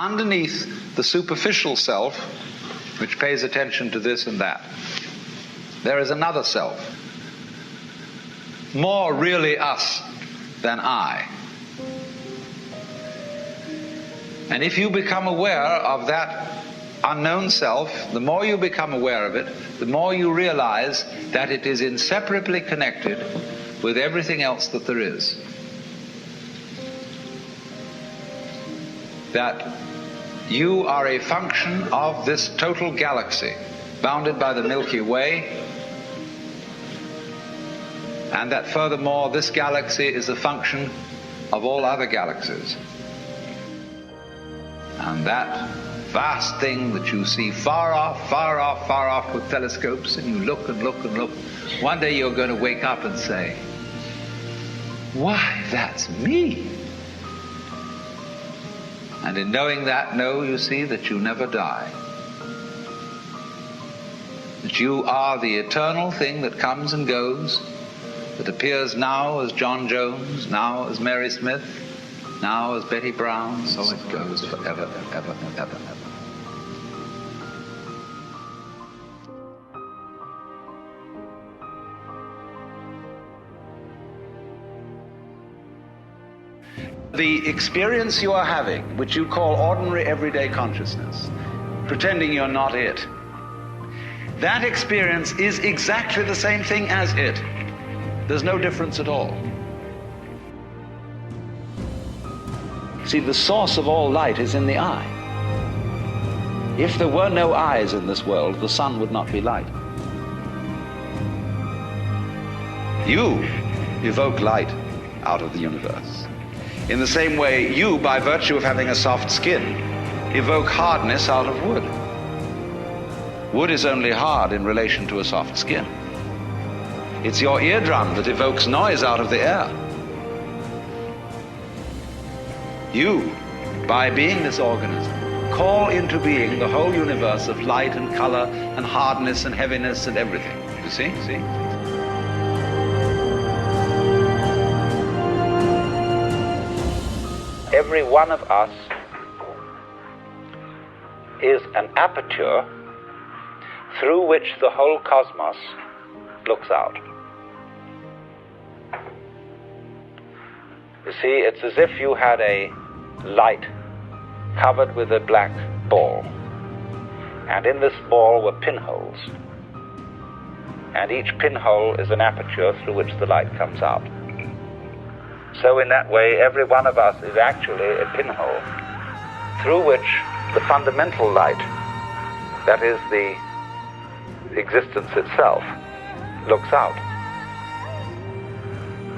underneath the superficial self, which pays attention to this and that, there is another self, more really us than I. And if you become aware of that unknown self, the more you become aware of it, the more you realize that it is inseparably connected with everything else that there is. That you are a function of this total galaxy, bounded by the Milky Way, and that furthermore this galaxy is a function of all other galaxies. And that vast thing that you see far off, far off, far off with telescopes, and you look and look and look, one day you're going to wake up and say, why, that's me. And in knowing that, you see that you never die. That you are the eternal thing that comes and goes, that appears now as John Jones, now as Mary Smith, now as Betty Brown, so it goes forever and ever and ever and ever. The experience you are having, which you call ordinary everyday consciousness, pretending you're not it, that experience is exactly the same thing as it. There's no difference at all. See, the source of all light is in the eye. If there were no eyes in this world, the sun would not be light. You evoke light out of the universe. In the same way, you, by virtue of having a soft skin, evoke hardness out of wood. Wood is only hard in relation to a soft skin. It's your eardrum that evokes noise out of the air. You, by being this organism, call into being the whole universe of light and color and hardness and heaviness and everything. You see? Every one of us is an aperture through which the whole cosmos looks out. You see, it's as if you had a light covered with a black ball, and in this ball were pinholes, and each pinhole is an aperture through which the light comes out. So in that way, every one of us is actually a pinhole through which the fundamental light, that is the existence itself, looks out.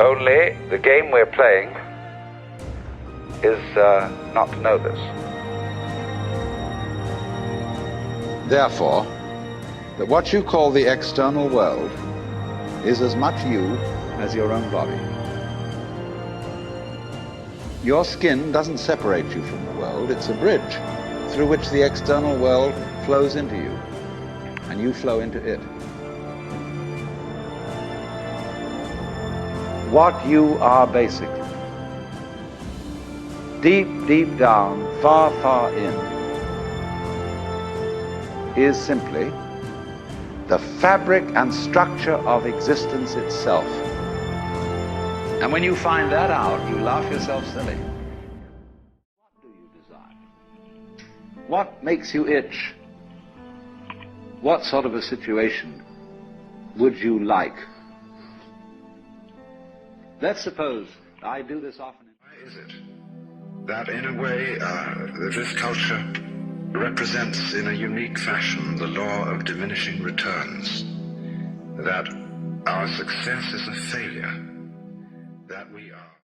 Only the game we're playing is not to know this. Therefore, that what you call the external world is as much you as your own body. Your skin doesn't separate you from the world, it's a bridge through which the external world flows into you, and you flow into it. What you are basically, deep, deep down, far, far in, is simply the fabric and structure of existence itself. And when you find that out, you laugh yourself silly. What do you desire? What makes you itch? What sort of a situation would you like? Let's suppose I do this often. Why is it that in a way this culture represents in a unique fashion the law of diminishing returns? That our success is a failure